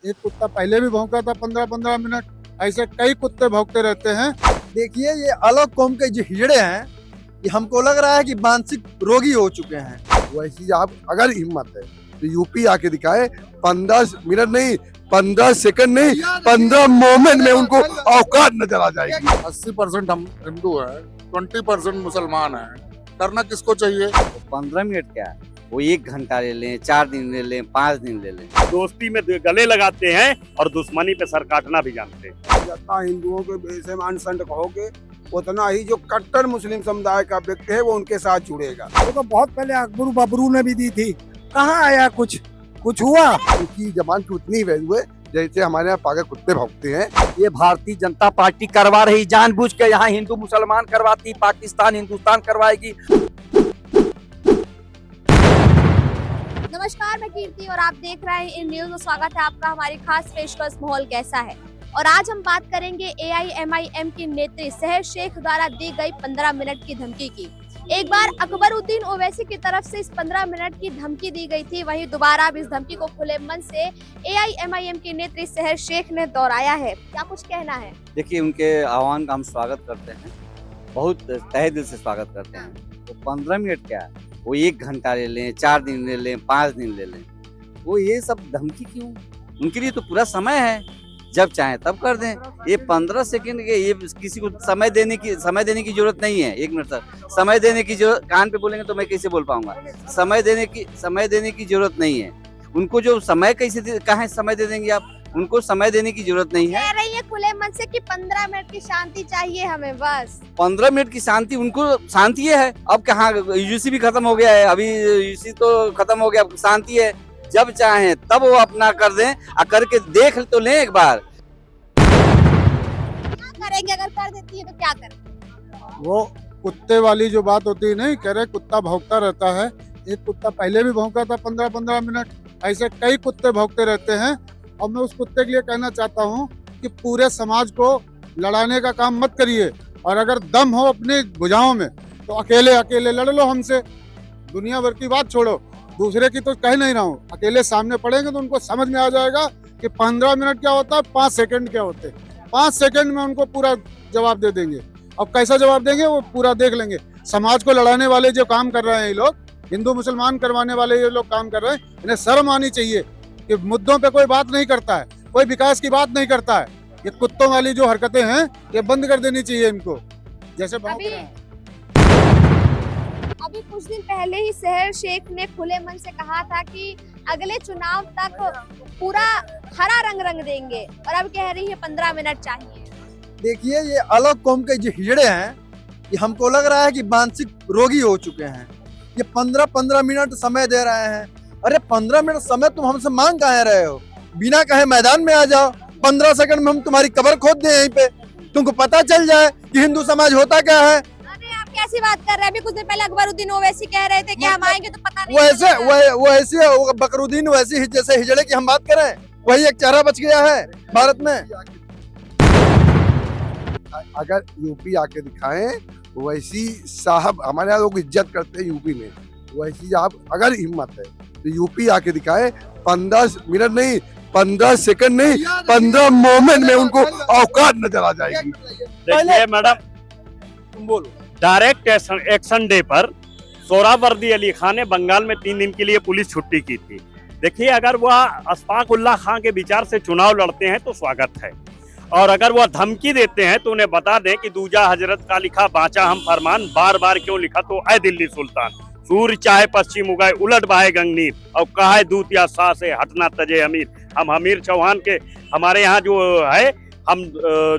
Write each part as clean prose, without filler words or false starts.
एक कुत्ता पहले भी भौंका था 15-15 मिनट। ऐसे कई कुत्ते भौंकते रहते हैं। देखिए ये अलग कौम के जो हिजड़े हैं, ये हमको लग रहा है कि मानसिक रोगी हो चुके हैं। वैसी आप अगर हिम्मत है तो यूपी आके दिखाए। 15 मिनट नहीं, 15 सेकंड नहीं, 15 मोमेंट में उनको औकात नजर आ जाएगी। 80% हम हिंदू हैं, 20% मुसलमान हैं। करना किसको चाहिए? 15 मिनट क्या है, वो 1 घंटा ले लें, 4 दिन ले लें, 5 दिन ले लें। दोस्ती में गले लगाते हैं और दुश्मनी पे सर काटना भी जानते हैं। जितना हिंदुओं के बेईमान संत कहोगे उतना ही जो कट्टर मुस्लिम समुदाय का व्यक्ति है वो उनके साथ जुड़ेगा। वो तो बहुत पहले अकबर बबरू ने भी दी थी, कहाँ आया कुछ हुआ? उनकी जबान की उतनी वैल्यू है जैसे हमारे यहाँ पागल कुत्ते भौंकते हैं। ये भारतीय जनता पार्टी करवा रही, जानबूझ के यहाँ हिंदू मुसलमान करवाती, पाकिस्तान हिंदुस्तान करवाएगी। नमस्कार, मैं कीर्ति और आप देख रहे हैं इन न्यूज में। स्वागत है आपका हमारी खास पेशकश माहौल कैसा है। और आज हम बात करेंगे AIMIM की नेत्री सहर शेख द्वारा दी गई 15 मिनट की धमकी की। एक बार अकबरुद्दीन ओवैसी की तरफ से इस 15 मिनट की धमकी दी गई थी, वहीं दोबारा अब इस धमकी को खुले मन से AIMIM की नेत्री सहर शेख ने दोहराया है। क्या कुछ कहना है? देखिए, उनके आह्वान का हम स्वागत करते हैं, बहुत तहे दिल से स्वागत करते हैं। तो 15 मिनट क्या है, वो 1 घंटा ले लें, 4 दिन ले लें, 5 दिन ले लें, वो ये सब धमकी क्यों? उनके लिए तो पूरा समय है, जब चाहे तब कर दें। ये 15 सेकंड के, ये किसी को समय देने की जरूरत नहीं है। 1 मिनट तक समय देने की जरूरत, कान पे बोलेंगे तो मैं कैसे बोल पाऊंगा? समय देने की जरूरत नहीं है उनको। जो समय कहाँ समय दे देंगे आप? उनको समय देने की जरूरत नहीं है। कह रही है खुले मन से कि 15 मिनट की शांति चाहिए हमें, बस 15 मिनट की शांति, उनको शांति है। अब कहाँ, यूजीसी भी खत्म हो गया है, अभी यूजीसी तो खत्म हो गया, अब शांति है। जब चाहे तब वो अपना कर दें, और करके देख तो लें एक बार। क्या करेंगे? अगर कर देती है तो क्या करें? वो कुत्ते वाली जो बात होती है, नहीं कह रहे कुत्ता भौंकता रहता है। एक कुत्ता पहले भी भौंका था 15-15 मिनट। ऐसे कई कुत्ते भौंकते रहते हैं। और मैं उस कुत्ते के लिए कहना चाहता हूँ कि पूरे समाज को लड़ाने का काम मत करिए, और अगर दम हो अपनी भुजाओं में तो अकेले लड़ लो हमसे। दुनिया भर की बात छोड़ो, दूसरे की तो कह नहीं रहा हूँ। अकेले सामने पड़ेंगे तो उनको समझ में आ जाएगा कि 15 मिनट क्या होता है, 5 सेकंड क्या होते हैं। 5 सेकंड में उनको पूरा जवाब दे देंगे। अब कैसा जवाब देंगे वो पूरा देख लेंगे। समाज को लड़ाने वाले जो काम कर रहे हैं ये लोग, हिंदू मुसलमान करवाने वाले ये लोग काम कर रहे हैं, इन्हें शर्म आनी चाहिए कि मुद्दों पे कोई बात नहीं करता है, कोई विकास की बात नहीं करता है। ये कुत्तों वाली जो हरकतें हैं ये बंद कर देनी चाहिए इनको, जैसे भौंक रहे हैं। अभी कुछ दिन पहले ही सहर शेख ने खुले मन से कहा था कि अगले चुनाव तक पूरा हरा रंग देंगे, और अब कह रही है 15 मिनट चाहिए। देखिए ये अलग कौम के जो हिजड़े हैं, ये हमको लग रहा है कि मानसिक रोगी हो चुके हैं। ये 15-15 मिनट समय दे रहे हैं। अरे 15 मिनट समय तुम हमसे मांग काहे रहे हो? बिना कहे मैदान में आ जाओ, 15 सेकंड में हम तुम्हारी कब्र खोद दें यहीं पे, तुमको पता चल जाए कि हिंदू समाज होता क्या है। अरे आप कैसी बात कर रहे हैं? अभी कुछ दिन पहले अकबरुद्दीन ओवैसी कह रहे थे कि हम आएंगे तो पता नहीं। वो ऐसे बकरुद्दीन वैसी जैसे हिजड़े की हम बात करें, वही एक चेहरा बच गया है भारत में। अगर यूपी आके दिखाएं, वैसी साहब हमारे यहाँ लोग इज्जत करते हैं यूपी में। वैसी आप अगर हिम्मत है तो यूपी आके दिखाए। 15 मिनट नहीं, 15 सेकंड नहीं, 15 मोमेंट में उनको औकात नजर आ जाएगी। देखिए मैडम, तुम बोलो। डायरेक्ट एक्शन डे पर सोहरावर्दी अली खान ने बंगाल में 3 दिन के लिए पुलिस छुट्टी की थी। देखिए, अगर वह अशफाक उल्लाह खान के विचार से चुनाव लड़ते हैं तो स्वागत है, और अगर वह धमकी देते हैं तो उन्हें बता दें कि दूजा हजरत का लिखा बाचा हम फरमान, बार बार क्यों लिखा तो ऐ दिल्ली सुल्तान। सूर्य चाहे पश्चिम उगाए उलट बहाए गंगनीर, और कहा दूत या सा से हटना तजे अमीर। हम अमीर चौहान के, हमारे यहाँ जो है, हम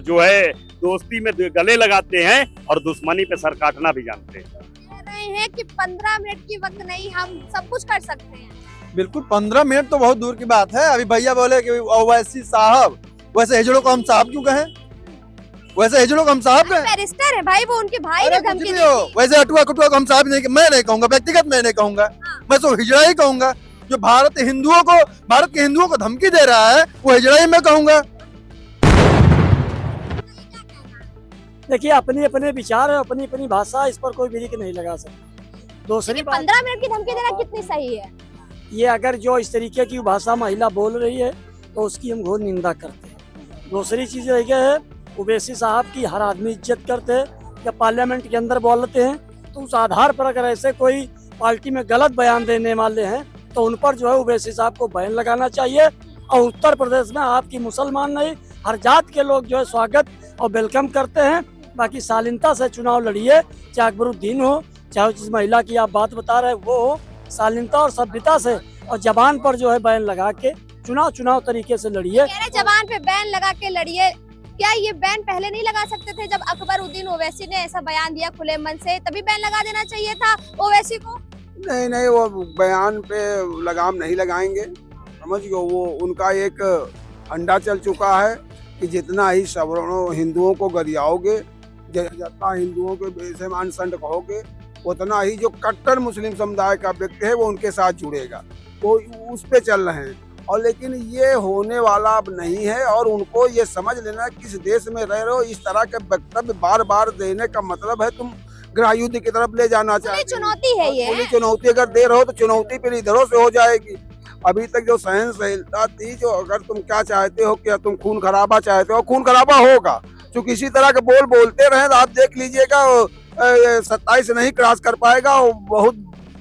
जो है दोस्ती में गले लगाते हैं और दुश्मनी पे सर काटना भी जानते हैं। कह रहे हैं कि 15 मिनट की वक्त नहीं, हम सब कुछ कर सकते हैं। बिल्कुल, 15 मिनट तो बहुत दूर की बात है। अभी भैया बोले कि ओवैसी साहब, वैसे हिजड़ों को हम साहब क्यों कहें? वैसे हिजड़ों को हम साहब कहें? बैरिस्टर है भाई, वो उनके भाई ने धमकी दी थी। वैसे अटुआ कुटुआ को हम साहब नहीं, मैं नहीं कहूंगा, व्यक्तिगत मैं नहीं कहूंगा, मैं तो हिजड़ा ही कहूंगा। जो भारत के हिंदुओं को धमकी दे रहा है वो हिजड़ा ही मैं कहूंगा। देखिए, अपने अपने विचार है, अपनी अपनी भाषा, इस पर कोई ब्रेक नहीं लगा सकता। दूसरी बात, 15 मिनट की धमकी देना कितनी सही है? ये अगर जो इस तरीके की भाषा महिला बोल रही है तो उसकी हम घोर निंदा करते हैं। दूसरी चीज़ है ओवैसी साहब की हर आदमी इज्जत करते हैं, जब पार्लियामेंट के अंदर बोलते हैं तो उस आधार पर अगर ऐसे कोई पार्टी में गलत बयान देने वाले हैं तो उन पर जो है ओवैसी साहब को बैन लगाना चाहिए। और उत्तर प्रदेश में आपकी मुसलमान नहीं, हर जात के लोग जो है स्वागत और वेलकम करते हैं। बाकी शालीनता से चुनाव लड़िए, चाहे अकबरुद्दीन हो, चाहे जिस महिला की आप बात बता रहे हैं वो हो, शालीनता और सभ्यता से और जबान पर जो है बैन लगा के चुनाव तरीके से लड़िए। कह रहे जबान पे बैन लगा के लड़िए। क्या ये बैन पहले नहीं लगा सकते थे? जब अकबरुद्दीन ओवैसी ने ऐसा बयान दिया खुले मन से, तभी बैन लगा देना चाहिए था ओवैसी को। नहीं नहीं, वो बयान पे लगाम नहीं लगाएंगे, समझ गए। वो उनका एक अंडा चल चुका है कि जितना ही सवर्णों हिंदुओं को गरियाओगे, जितना हिंदुओं के बेईमान संत कहोगे, उतना ही जो कट्टर मुस्लिम समुदाय का व्यक्ति है वो उनके साथ जुड़ेगा। तो उस पे चल रहे हैं। और लेकिन ये होने वाला अब नहीं है। और उनको ये समझ लेना किस देश में रह रहे हो। इस तरह के वक्तव्य बार बार देने का मतलब है तुम गृहयुद्ध की तरफ ले जाना चाहते हो। चुनौती है ये। खुली चुनौती अगर दे रहे हो तो चुनौती फिर इधरों से हो जाएगी। अभी तक जो सहनशीलता थी, जो अगर तुम क्या चाहते हो, क्या तुम खून खराबा चाहते हो, खून खराबा होगा। क्योंकि इसी तरह के बोल बोलते रहे तो आप देख लीजिएगा 27 नहीं क्रॉस कर पाएगा। बहुत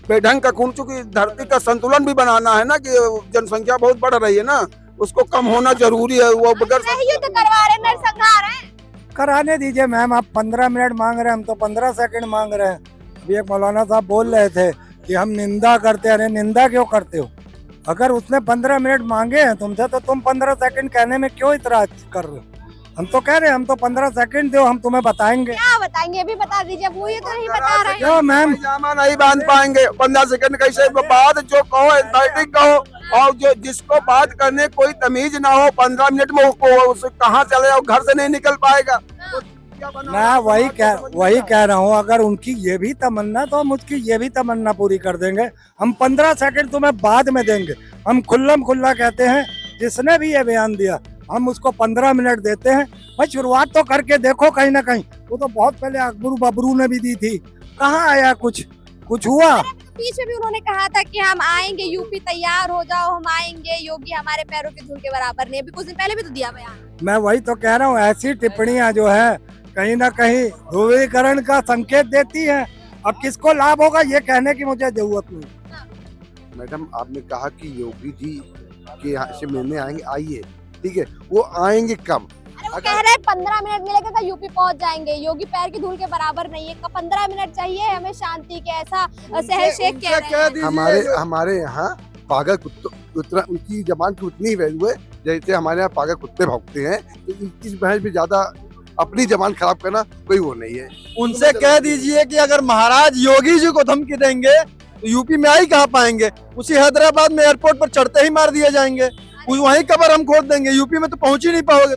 बेढंग का खून, चूंकि धरती का संतुलन भी बनाना है ना, कि जनसंख्या बहुत बढ़ रही है ना, उसको कम होना जरूरी है। वो बगैर युद्ध करवा रहे, नरसंहार है। कराने दीजिए मैम, आप 15 मिनट मांग रहे हैं, हम तो 15 सेकंड मांग रहे हैं। अभी एक मौलाना साहब बोल रहे थे कि हम निंदा करते हैं। अरे निंदा क्यों करते हो? अगर उसने 15 मिनट मांगे हैं तुमसे तो तुम 15 सेकंड कहने में क्यों इतराज कर रहे हो? हम तो कह रहे हैं हम तो 15 सेकंड दो, हम तुम्हें बताएंगे। क्या बताएंगे अभी बता दीजिए, वो ये तो नहीं बता रहे हैं। क्यों मैम? जामा नहीं बांध पाएंगे 15 सेकंड कैसे? बात जो कहो एंथेटिक कहो, और जो जिसको बात करने कोई तमीज ना हो 15 मिनट में उसको कहाँ चले जाओ, घर से नहीं निकल पाएगा। मैं वही कह रहा हूँ, अगर उनकी ये भी तमन्ना तो हम उसकी ये भी तमन्ना पूरी कर देंगे। हम 15 सेकंड तुम्हें बाद में देंगे। हम खुल्लम खुल्ला कहते हैं, जिसने भी ये बयान दिया हम उसको 15 मिनट देते हैं। भाई शुरुआत तो करके देखो कहीं ना कहीं। वो तो बहुत पहले अकबरू बबरू ने भी दी थी, कहाँ आया कुछ हुआ? बीच में भी उन्होंने कहा था कि हम आएंगे, यूपी तैयार हो जाओ, हम आएंगे, योगी हमारे पैरों की धूल के बराबर नहीं। अभी कुछ दिन पहले भी तो दिया बयान। मैं वही तो कह रहा हूँ, ऐसी टिप्पणियां जो है कहीं ना कहीं ध्रुवीकरण का संकेत देती है। अब किसको लाभ होगा ये कहने की मुझे जरूरत नहीं। मैडम आपने कहा कि योगी जी के यहाँ से मिलने आएंगे, आइए, ठीक है, वो आएंगे कब? अरे वो कह रहे हैं 15 मिनट मिलेगा तो यूपी पहुंच जाएंगे। योगी पैर की धूल के बराबर नहीं है। 15 मिनट चाहिए हमें शांति के, ऐसा सहर शेख कह रहे हैं। हमारे यहाँ पागल कुत्ते उतना, उनकी जबान की उतनी ही वैल्यू है जैसे हमारे यहाँ पागल कुत्ते भौंकते हैं। तो इस बहस में ज्यादा अपनी जबान खराब करना कोई वो नहीं है। उनसे कह दीजिए कि अगर महाराज योगी जी को धमकी देंगे तो यूपी में आ ही कहाँ पाएंगे। उसी हैदराबाद में एयरपोर्ट पर चढ़ते ही मार दिए जाएंगे। वहीं कबर हम खोद देंगे, यूपी में तो पहुंच ही नहीं पाओगे।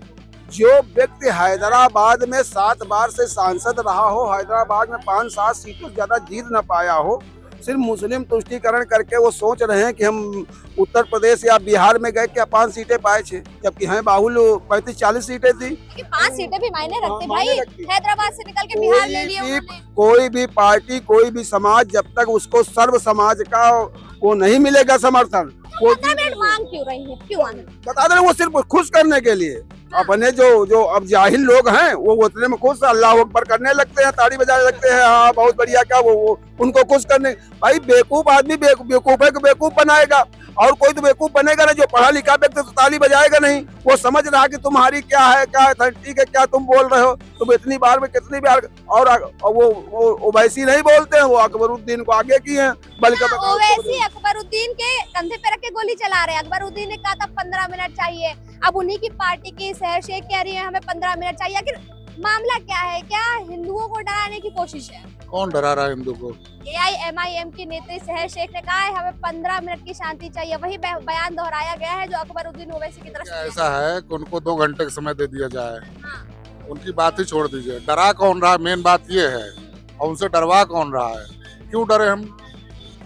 जो व्यक्ति हैदराबाद में 7 बार से सांसद रहा हो, हैदराबाद में 5-7 सीटों ज्यादा जीत न पाया हो, सिर्फ मुस्लिम तुष्टीकरण करके वो सोच रहे हैं कि हम उत्तर प्रदेश या बिहार में गए क्या 5 सीटें पाए थे, जबकि हैं बाहुल 35-40 सीटें थी। 5 सीटें भी मायने रखते भाई। हैदराबाद से निकल के बिहार ले लिया। कोई भी पार्टी, कोई भी समाज, जब तक उसको सर्व समाज का वो नहीं मिलेगा समर्थन, वो 15 मिनट मांग क्यों रही है? क्यों बता दें, वो सिर्फ खुश करने के लिए। अपने जो अब जाहिल लोग हैं वो उतने में खुश अल्लाह अकबर करने लगते हैं, ताड़ी बजाने लगते हैं, हाँ बहुत बढ़िया, क्या वो उनको खुश करने। भाई बेवकूफ आदमी बेवकूफ है, बेवकूफ बनाएगा। और कोई तो बेवकूफ बनेगा ना, जो पढ़ा लिखा व्यक्ति तो ताली बजाएगा नहीं। वो समझ रहा कि तुम्हारी क्या है, ठीक है, क्या तुम बोल रहे हो, तुम इतनी बार में कितनी बार। और वो वैसी नहीं बोलते हैं, वो अकबरुद्दीन को आगे की है, बल्कि ओवैसी अकबरुद्दीन के कंधे पे रख के गोली चला रहे हैं। अकबरुद्दीन ने कहा था 15 मिनट चाहिए, अब उन्हीं की पार्टी की सहर शेख कह रही है हमें 15 मिनट चाहिए। आखिर मामला क्या है? क्या हिंदुओं को डराने की कोशिश है? कौन डरा रहा है हिंदू को? AIMIM की नेत्री सहर शेख ने कहा है हमें 15 मिनट की शांति चाहिए। वही बयान दोहराया गया है जो अकबरुद्दीन ओवैसी की तरफ से। ऐसा है कि उनको 2 घंटे का समय दे दिया जाए, उनकी बात ही छोड़ दीजिए। डरा कौन रहा है, मेन बात ये है, और उनसे डरवा कौन रहा है? क्यों डरे? हम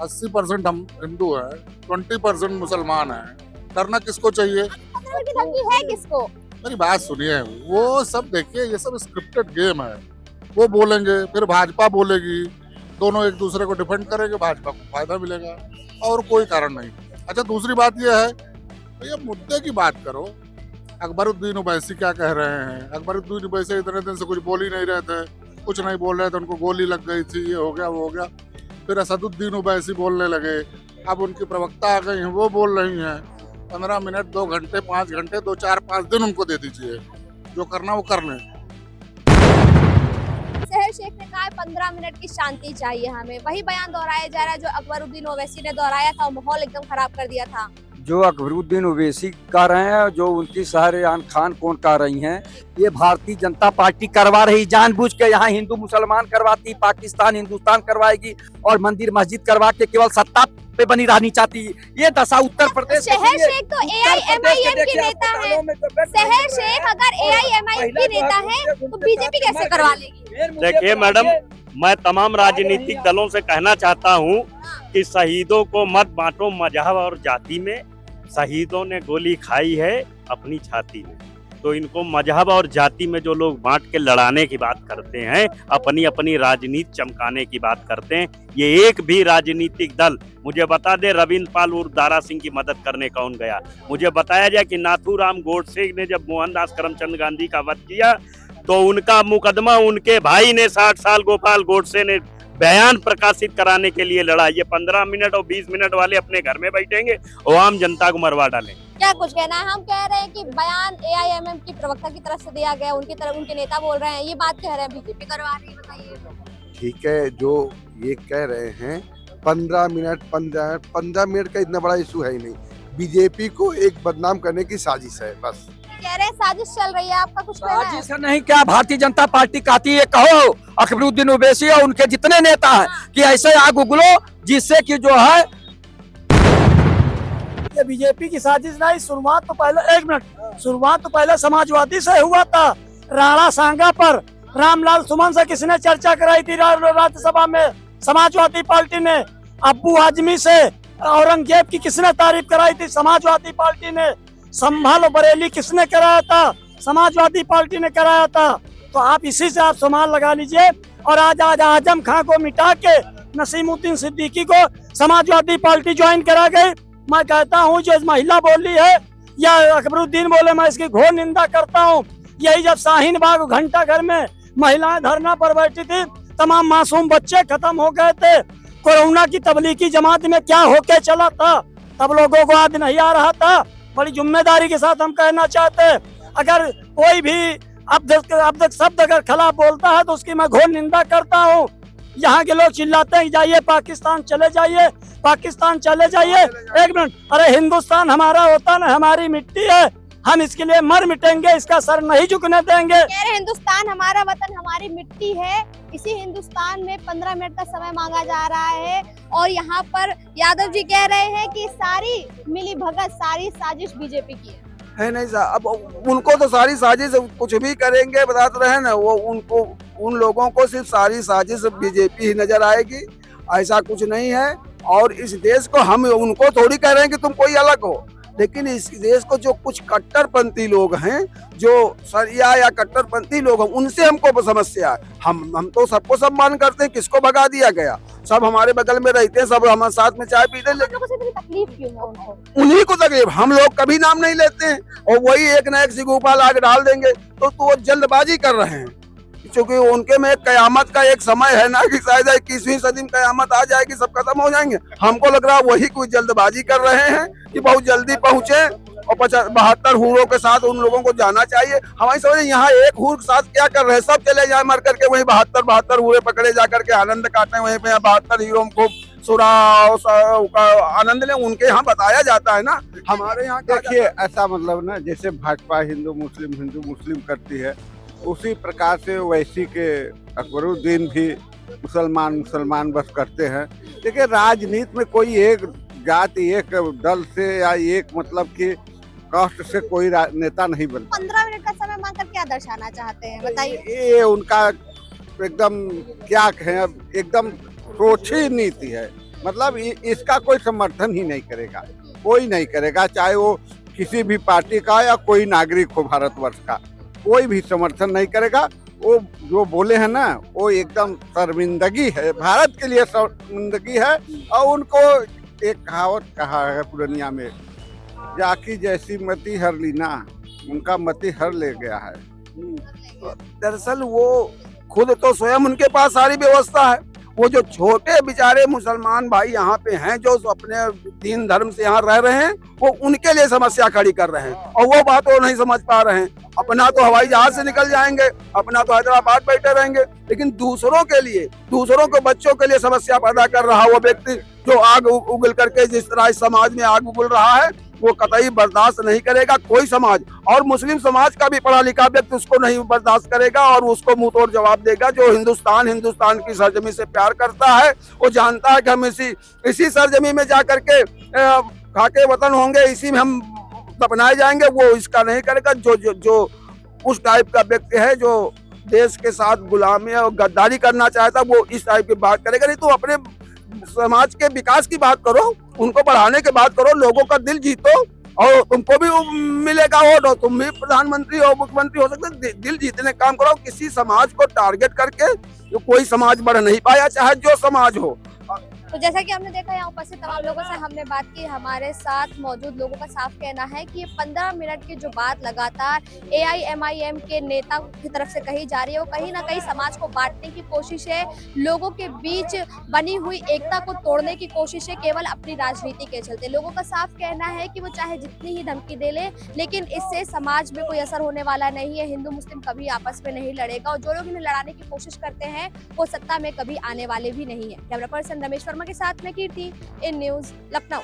80% हम हिंदू हैं, 20% मुसलमान हैं, डरना किसको चाहिए? 15 मिनट की धमकी है किसको? मेरी बात सुनिए, वो सब देखिए, ये सब स्क्रिप्टेड गेम है। वो बोलेंगे, फिर भाजपा बोलेगी, दोनों एक दूसरे को डिफेंड करेंगे, भाजपा को फायदा मिलेगा, और कोई कारण नहीं। अच्छा, दूसरी बात ये है, भैया मुद्दे की बात करो। अकबरुद्दीन ओवैसी क्या कह रहे हैं? अकबरुद्दीन ओवैसी इतने दिन से कुछ बोल ही नहीं रहे थे, कुछ नहीं बोल रहे थे, उनको गोली लग गई थी, ये हो गया वो हो गया। फिर असदुद्दीन ओवैसी बोलने लगे, अब उनकी प्रवक्ता आ गई हैं, वो बोल रही हैं। 15 मिनट, 2 घंटे, 5 घंटे, 2, 4, 5 दिन उनको दे दीजिए, जो करना वो कर लें। सहर शेख ने कहा 15 मिनट की शांति चाहिए हमें, वही बयान दोहराया जा रहा है जो अकबरुद्दीन ओवैसी ने दोहराया था और माहौल एकदम खराब कर दिया था। जो अकबरुद्दीन ओवैसी कह रहे हैं, जो उनकी शहरयार खान कौन कह रही हैं, ये भारतीय जनता पार्टी करवा रही, जानबूझ के यहाँ हिंदू मुसलमान करवाती, पाकिस्तान हिंदुस्तान करवाएगी और मंदिर मस्जिद करवा के केवल सत्ता पे बनी रहनी चाहती। ये दशा उत्तर प्रदेश। शहर शेख तो AIMIM के नेता है। शहर शेख अगर AIMIM के नेता है तो बीजेपी कैसे करवा लेगी? देखिए मैडम, मैं तमाम राजनीतिक दलों से कहना चाहता हूं कि शहीदों को मत बांटो मजहब और जाति में। शहीदों ने गोली खाई है अपनी छाती में, तो इनको मजहब और जाति में जो लोग बांट के लड़ाने की बात करते हैं, अपनी अपनी राजनीति चमकाने की बात करते हैं, ये एक भी राजनीतिक दल मुझे बता दे रविंद्र पाल और दारा सिंह की मदद करने कौन गया? मुझे बताया जाए कि नाथूराम गोडसे ने जब मोहनदास करमचंद गांधी का वध किया तो उनका मुकदमा उनके भाई ने 60 साल गोपाल गोडसे ने बयान प्रकाशित कराने के लिए लड़ा। ये 15 मिनट और 20 मिनट वाले अपने घर में बैठेंगे और आम जनता को मरवा डालें। क्या कुछ कहना है? हम कह रहे हैं कि बयान AIMM की प्रवक्ता की तरफ से दिया गया, उनकी तरफ उनके नेता बोल रहे हैं, ये बात कह रहे हैं बीजेपी करवा रही है, बताइए। ठीक है, जो ये कह रहे हैं 15 मिनट का इतना बड़ा इशू है ही नहीं। बीजेपी को एक बदनाम करने की साजिश है बस। कह रहे हैं साजिश चल रही है, आपका कुछ कहना है? साजिश नहीं, क्या भारतीय जनता पार्टी कहती है, कहो अकबरुद्दीन ओवैसी और उनके जितने नेता हैं कि ऐसे आग उगलो जिससे कि जो है ये बीजेपी की साजिश नहीं। शुरुआत तो पहले समाजवादी से हुआ था। राणा सांगा पर रामलाल सुमन से किसने चर्चा कराई थी राज्यसभा में? समाजवादी पार्टी ने। अब्बू आजमी से औरंगजेब की किसने तारीफ कराई थी? समाजवादी पार्टी ने। संभालो बरेली किसने कराया था? समाजवादी पार्टी ने कराया था। तो आप इसी से आप सवाल लगा लीजिए। और आज आजम खां को मिटा के नसीमुद्दीन सिद्दीकी को समाजवादी पार्टी ज्वाइन करा गई। मैं कहता हूं जो महिला बोली है या अकबरुद्दीन बोले, मैं इसकी घोर निंदा करता हूं। यही जब शाहीन बाग घंटा घर में महिलाएं धरना पर बैठी थी, तमाम मासूम बच्चे खत्म हो गए थे। कोरोना की तबलीगी जमात में क्या होके चला था, तब लोगों को याद नहीं आ रहा था। बड़ी जिम्मेदारी के साथ हम कहना चाहते हैं, अगर कोई भी अब तक शब्द अगर खिलाफ बोलता है तो उसकी मैं घोर निंदा करता हूँ। यहाँ के लोग चिल्लाते हैं जाइए पाकिस्तान चले जाइए, पाकिस्तान चले जाइए। एक मिनट, अरे हिंदुस्तान हमारा होता ना, हमारी मिट्टी है, हम इसके लिए मर मिटेंगे, इसका सर नहीं झुकने देंगे। कह रहे हिंदुस्तान हमारा वतन, हमारी मिट्टी है। इसी हिंदुस्तान में 15 मिनट का समय मांगा जा रहा है और यहाँ पर यादव जी कह रहे हैं कि सारी मिली भगत, सारी साजिश बीजेपी की है नहीं साहब। अब उनको तो सारी साजिश कुछ भी करेंगे बता तो रहे ना, वो उनको उन लोगों को सिर्फ सारी साजिश बीजेपी ही नजर आएगी, ऐसा कुछ नहीं है। और इस देश को हम उनको थोड़ी कह रहे हैं कि तुम कोई अलग हो, लेकिन इस देश को जो कुछ कट्टरपंथी लोग हैं, जो सरिया या कट्टरपंथी लोग हैं, उनसे हमको समस्या है। हम तो सबको सम्मान करते हैं, किसको भगा दिया गया? सब हमारे बगल में रहते हैं, सब हमारे साथ में चाय पीते हैं, लेकिन तकलीफ क्यों है उनको? उन्हीं को तकलीफ। हम लोग कभी नाम नहीं लेते हैं और वही एक न एक सिगुफा लाके डाल देंगे। तो वो जल्दबाजी कर रहे हैं, क्योंकि उनके में कयामत का एक समय है ना कि शायद 21वीं सदी में कयामत आ जाएगी, सब खत्म हो जाएंगे। हमको लग रहा है वही कुछ जल्दबाजी कर रहे हैं कि बहुत जल्दी पहुंचे और 72 हूरों के साथ उन लोगों को जाना चाहिए। हमारी समझ यहाँ एक हूर के साथ क्या कर रहे हैं? सब चले जाए मर करके, वही 72 हूरे पकड़े जा करके आनंद काटे, वहीं पे 72 हीरो को सुरा आनंद ले, उनके यहाँ बताया जाता है ना। हमारे यहाँ देखिए ऐसा मतलब ना, जैसे भाजपा हिंदू मुस्लिम करती है, उसी प्रकार से वैसी के अकबरुद्दीन भी मुसलमान बस करते हैं। देखिए राजनीति में कोई एक जाति, एक दल से या एक मतलब कि कास्ट से कोई नेता नहीं बनता। 15 मिनट का समय मांगकर क्या दर्शाना चाहते हैं बताइए? ये उनका एकदम क्या कहें, एकदम सोची नीति है। मतलब इसका कोई समर्थन ही नहीं करेगा, कोई नहीं करेगा, चाहे वो किसी भी पार्टी का या कोई नागरिक हो भारतवर्ष का, कोई भी समर्थन नहीं करेगा। वो जो बोले हैं ना, वो एकदम शर्मिंदगी है, भारत के लिए शर्मिंदगी है। और उनको एक कहावत कहा है पुरानिया में जाकी जैसी मति हर लीना, उनका मति हर ले गया है। दरअसल वो खुद तो स्वयं उनके पास सारी व्यवस्था है, वो जो छोटे बेचारे मुसलमान भाई यहाँ पे हैं जो अपने दीन धर्म से यहाँ रह रहे हैं, वो उनके लिए समस्या खड़ी कर रहे हैं और वो बात वो नहीं समझ पा रहे हैं। अपना तो हवाई जहाज से निकल जाएंगे, अपना तो हैदराबाद बैठे रहेंगे, लेकिन दूसरों के लिए, दूसरों के बच्चों के लिए समस्या पैदा कर रहा वो व्यक्ति जो आग उगल करके जिस तरह इस समाज में आग उगल रहा है, वो कतई बर्दाश्त नहीं करेगा कोई समाज। और मुस्लिम समाज का भी पढ़ा लिखा व्यक्ति उसको नहीं बर्दाश्त करेगा और उसको मुंह तोड़ जवाब देगा। जो हिंदुस्तान की सरजमी से प्यार करता है, वो जानता है कि हम इसी सरजमी में जा करके खाके वतन होंगे, इसी में हम दफनाए जाएंगे, वो इसका नहीं करेगा। जो उस टाइप का व्यक्ति है जो देश के साथ गुलामी और गद्दारी करना चाहता, वो इस टाइप की बात करेगा। नहीं तो अपने समाज के विकास की बात करो, उनको बढ़ाने की बात करो, लोगों का दिल जीतो और तुमको भी मिलेगा वोट और तुम भी प्रधानमंत्री और मुख्यमंत्री हो सकते। दिल जीतने का काम करो, किसी समाज को टारगेट करके कोई समाज बढ़ नहीं पाया, चाहे जो समाज हो। तो जैसा कि हमने देखा यहाँ उपस्थित तमाम लोगों से हमने बात की, हमारे साथ मौजूद लोगों का साफ कहना है कि ये 15 मिनट की जो बात लगातार AIMIM के नेता की तरफ से कही जा रही है, वो कहीं ना कहीं समाज को बांटने की कोशिश है, लोगों के बीच बनी हुई एकता को तोड़ने की कोशिश है, केवल अपनी राजनीति के चलते। लोगों का साफ कहना है कि वो चाहे जितनी ही धमकी दे ले, लेकिन इससे समाज में कोई असर होने वाला नहीं है। हिंदू मुस्लिम कभी आपस में नहीं लड़ेगा और जो लोग इन्हें लड़ाने की कोशिश करते हैं वो सत्ता में कभी आने वाले भी नहीं है। कैमरा पर्सन रमेश वर्मा के साथ में कीर्ति, इन न्यूज़ लखनऊ।